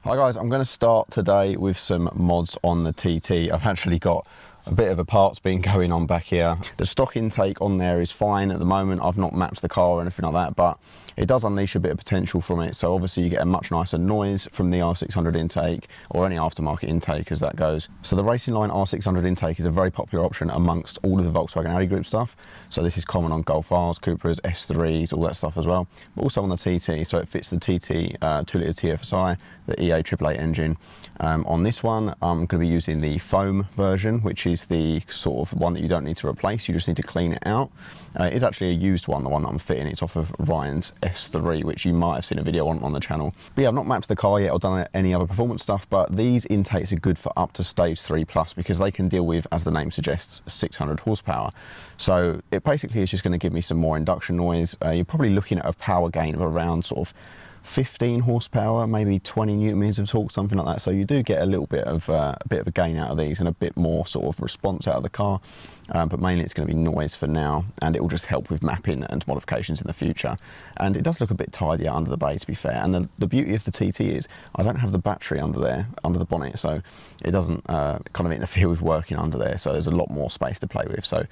Hi guys, I'm going to start today with some mods on the TT. I've actually got a bit of a parts being going on back here. The stock intake on there is fine at the moment. I've not mapped the car or anything like that, but it does unleash a bit of potential from it. So obviously you get a much nicer noise from the R600 intake or any aftermarket intake as that goes. So the Racingline R600 intake is a very popular option amongst all of the Volkswagen Audi group stuff. So this is common on Golf Rs, Cupras, S3s, all that stuff as well, but also on the TT. So it fits the TT 2-litre TFSI, the EA 888 engine. On this one, I'm going to be using the foam version, which is the sort of one that you don't need to replace, you just need to clean it out. It is actually a used one, the one that I'm fitting. It's off of Ryan's S3, which you might have seen a video on the channel. But yeah, I've not mapped the car yet or done any other performance stuff, but these intakes are good for up to stage 3+ because they can deal with, as the name suggests, 600 horsepower. So it basically is just going to give me some more induction noise. You're probably looking at a power gain of around sort of 15 horsepower, maybe 20 newton meters of torque, something like that. So you do get a little bit of a gain out of these and a bit more sort of response out of the car. But mainly it's going to be noise for now, and it will just help with mapping and modifications in the future. And it does look a bit tidier under the bay, to be fair. And the beauty of the TT is I don't have the battery under there, under the bonnet, so it doesn't kind of interfere with working under there. So there's a lot more space to play with. So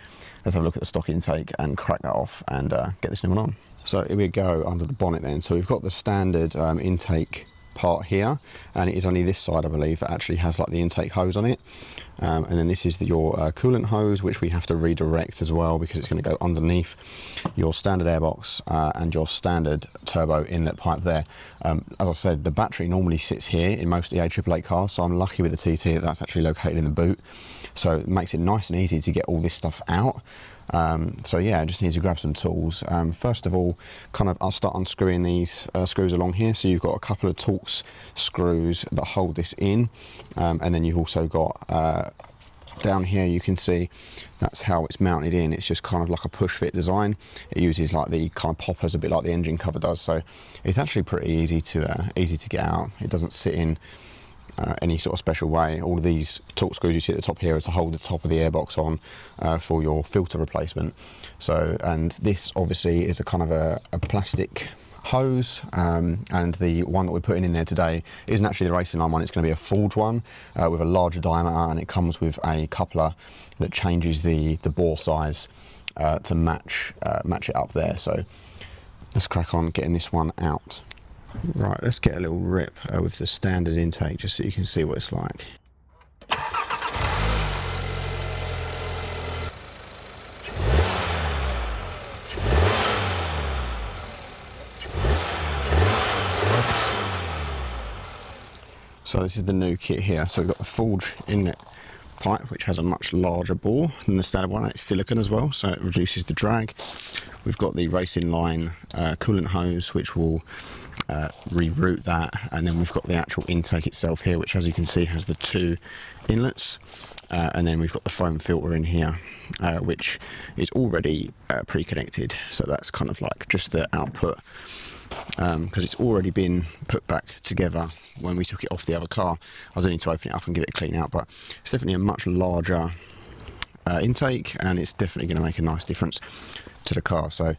let's have a look at the stock intake and crack that off and get this new one on. So here we go under the bonnet then. So we've got the standard intake part here, and it is only this side, I believe, that actually has like the intake hose on it. And then this is your coolant hose, which we have to redirect as well because it's going to go underneath your standard airbox and your standard turbo inlet pipe there. As I said, the battery normally sits here in most EA 888 cars, so I'm lucky with the TT that that's actually located in the boot. So it makes it nice and easy to get all this stuff out. So yeah, I just need to grab some tools. First of all, I'll start unscrewing these screws along here. So you've got a couple of Torx screws that hold this in, and then you've also got down here, you can see that's how it's mounted in. It's just kind of like a push fit design. It uses like the kind of poppers, a bit like the engine cover does. So it's actually pretty easy to get out. It doesn't sit in any sort of special way. All of these Torx screws you see at the top here are to hold the top of the airbox on for your filter replacement. So, and this obviously is a kind of a plastic hose, and the one that we're putting in there today isn't actually the Racingline one. It's going to be a forged one with a larger diameter, and it comes with a coupler that changes the bore size to match it up there. So let's crack on getting this one out. Right, let's get a little rip with the standard intake just so you can see what it's like. So this is the new kit here. So we've got the forged inlet pipe, which has a much larger bore than the standard one. It's silicone as well, so it reduces the drag. We've got the Racingline coolant hose, which will reroute that, and then we've got the actual intake itself here, which, as you can see, has the 2 inlets, and then we've got the foam filter in here, which is already pre-connected. So that's kind of like just the output, because it's already been put back together when we took it off the other car. I was only to open it up and give it a clean out, but it's definitely a much larger intake, and it's definitely going to make a nice difference to the car. So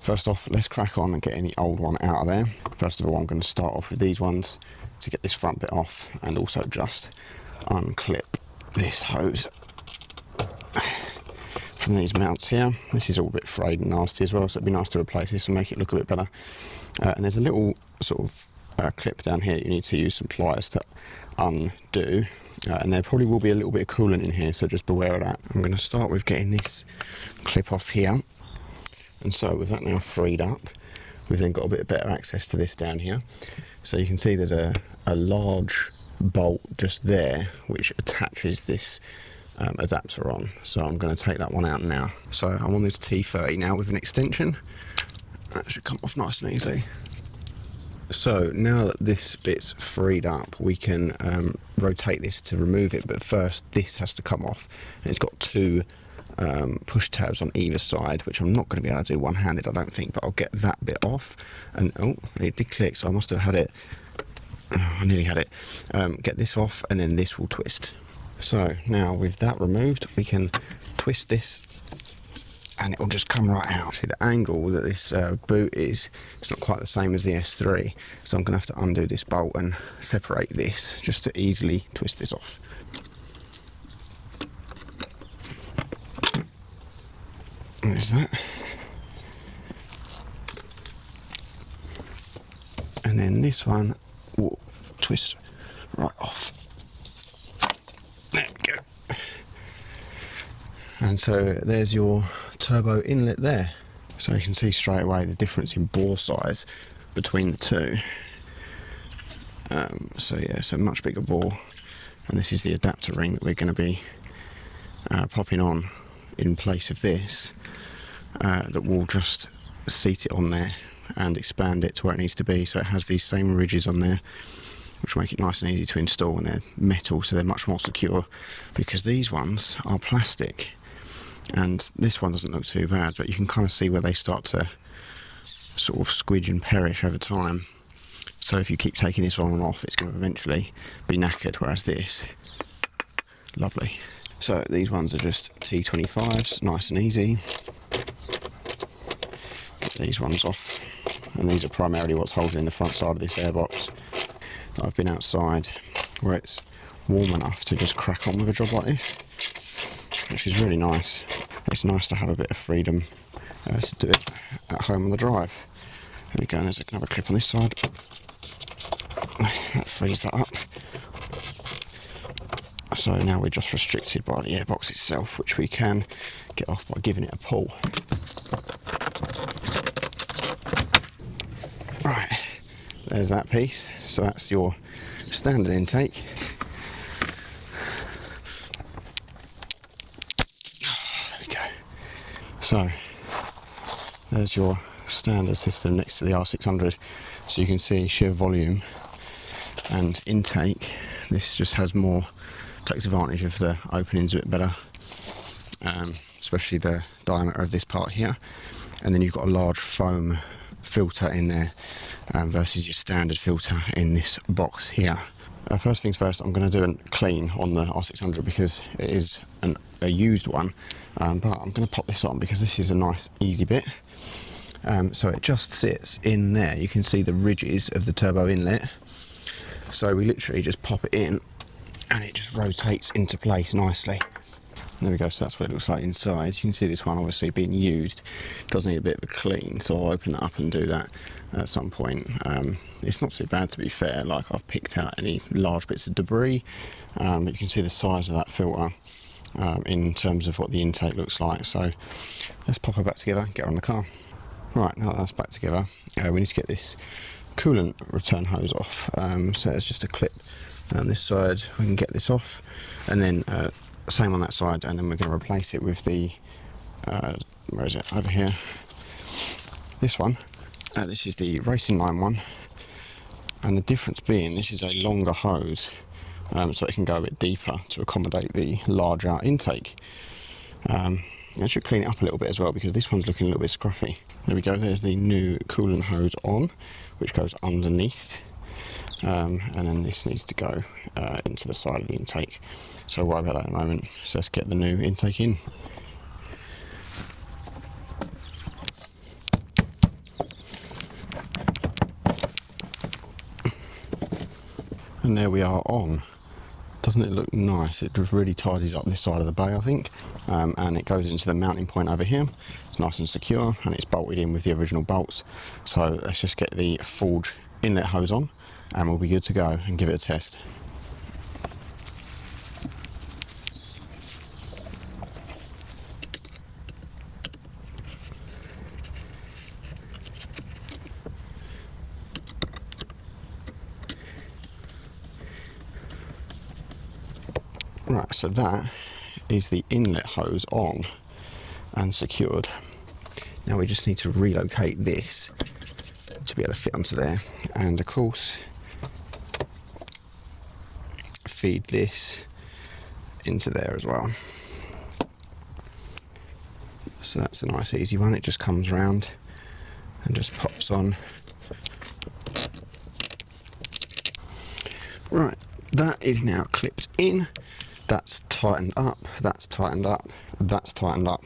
first off, let's crack on and getting the old one out of there. First of all, I'm going to start off with these ones to get this front bit off, and also just unclip this hose from these mounts here. This is all a bit frayed and nasty as well, so it'd be nice to replace this and make it look a bit better. And there's a little sort of clip down here that you need to use some pliers to undo. And there probably will be a little bit of coolant in here, so just beware of that. I'm going to start with getting this clip off here. And so with that now freed up, we've then got a bit better access to this down here. So you can see there's a large bolt just there which attaches this adapter on. So I'm going to take that one out now. So I'm on this T30 now with an extension. That should come off nice and easily. So now that this bit's freed up, we can rotate this to remove it, but first this has to come off, and it's got 2 push tabs on either side, which I'm not going to be able to do one-handed, I don't think, but I'll get that bit off. And oh, it did click, so I must have had it. Oh, I nearly had it. Get this off, and then this will twist. So now with that removed, we can twist this and it will just come right out. See, the angle that this boot is, it's not quite the same as the S3, so I'm going to have to undo this bolt and separate this just to easily twist this off. There's that. And then this one will twist right off. There we go. And so there's your turbo inlet there. So you can see straight away the difference in bore size between the two. So yeah, so much bigger bore. And this is the adapter ring that we're going to be popping on in place of this. That will just seat it on there and expand it to where it needs to be, so it has these same ridges on there, which make it nice and easy to install, and they're metal, so they're much more secure, because these ones are plastic. And this one doesn't look too bad, but you can kind of see where they start to sort of squidge and perish over time. So if you keep taking this on and off, it's going to eventually be knackered, whereas this, lovely. So these ones are just T25s, nice and easy. Get these ones off, and these are primarily what's holding the front side of this airbox. I've been outside where it's warm enough to just crack on with a job like this, which is really nice. It's nice to have a bit of freedom to do it at home on the drive. There we go, and there's another clip on this side. That frees that up. So now we're just restricted by the airbox itself, which we can get off by giving it a pull. Right, there's that piece. So that's your standard intake. There we go. So there's your standard system next to the R600. So you can see sheer volume and intake. This just has more, takes advantage of the openings a bit better, especially the diameter of this part here. And then you've got a large foam filter in there versus your standard filter in this box here. First things first, I'm going to do a clean on the R600 because it is a used one, but I'm going to pop this on because this is a nice easy bit. So it just sits in there. You can see the ridges of the turbo inlet. So we literally just pop it in and it just rotates into place nicely. There we go, so that's what it looks like inside. You can see this one obviously being used. It does need a bit of a clean, so I'll open it up and do that at some point. It's not too bad, to be fair. Like, I've picked out any large bits of debris, but you can see the size of that filter in terms of what the intake looks like. So let's pop her back together and get her on the car. Right, now that that's back together, we need to get this coolant return hose off. So it's just a clip on this side. We can get this off, and then same on that side, and then we're going to replace it with the where is it, over here, this one. This is the Racingline one, and the difference being this is a longer hose, so it can go a bit deeper to accommodate the larger intake. I should clean it up a little bit as well because this one's looking a little bit scruffy. There we go, there's the new coolant hose on, which goes underneath, and then this needs to go into the side of the intake. So I'll worry about that in a moment. So let's get the new intake in. And there we are on. Doesn't it look nice? It just really tidies up this side of the bay, I think. And it goes into the mounting point over here. It's nice and secure, and it's bolted in with the original bolts. So let's just get the forge inlet hose on, and we'll be good to go and give it a test. Right, so that is the inlet hose on and secured. Now we just need to relocate this to be able to fit onto there, and of course feed this into there as well. So that's a nice easy one. It just comes round and just pops on. Right, that is now clipped in. That's tightened up, that's tightened up, that's tightened up,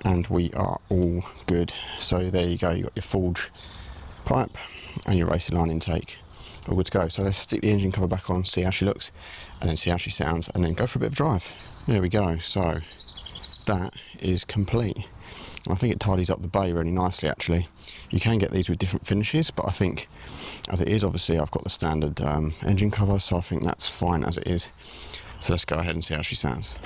and we are all good. So there you go, you've got your forge pipe and your Racingline intake, all good to go. So let's stick the engine cover back on, see how she looks, and then see how she sounds, and then go for a bit of a drive. There we go, so that is complete. And I think it tidies up the bay really nicely actually. You can get these with different finishes, but I think as it is, obviously I've got the standard engine cover, so I think that's fine as it is. So let's go ahead and see how she sounds.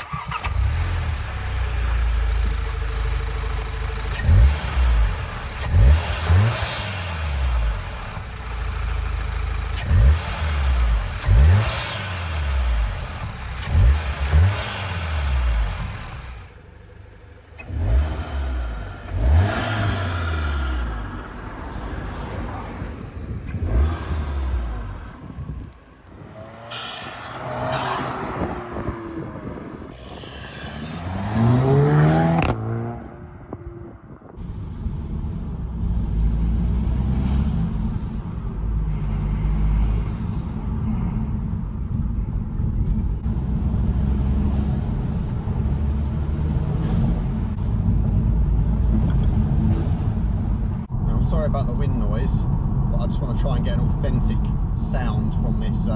Sorry about the wind noise, but I just want to try and get an authentic sound from this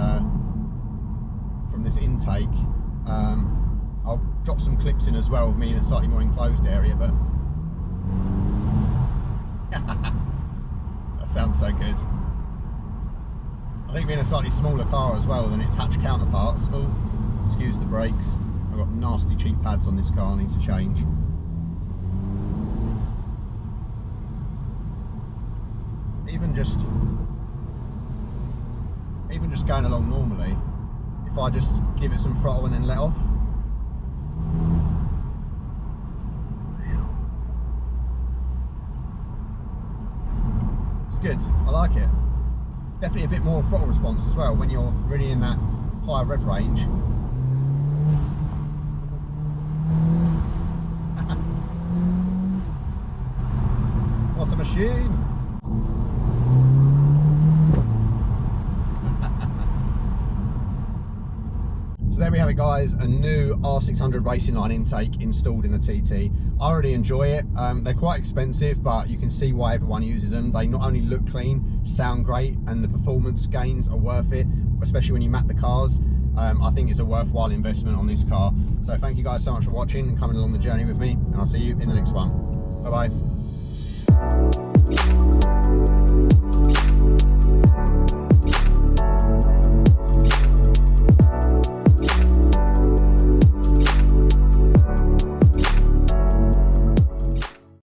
intake. I'll drop some clips in as well of me in a slightly more enclosed area, but that sounds so good. I think being a slightly smaller car as well than its hatch counterparts, excuse the brakes. I've got nasty cheap pads on this car, needs to change. Even just going along normally, if I just give it some throttle and then let off, it's good. I like it. Definitely a bit more throttle response as well when you're really in that higher rev range. What's a machine? So there we have it guys, a new R600 Racingline intake installed in the TT. I already enjoy it. They're quite expensive, but you can see why everyone uses them. They not only look clean, sound great, and the performance gains are worth it, especially when you map the cars. I think it's a worthwhile investment on this car. So thank you guys so much for watching and coming along the journey with me, and I'll see you in the next one. Bye bye.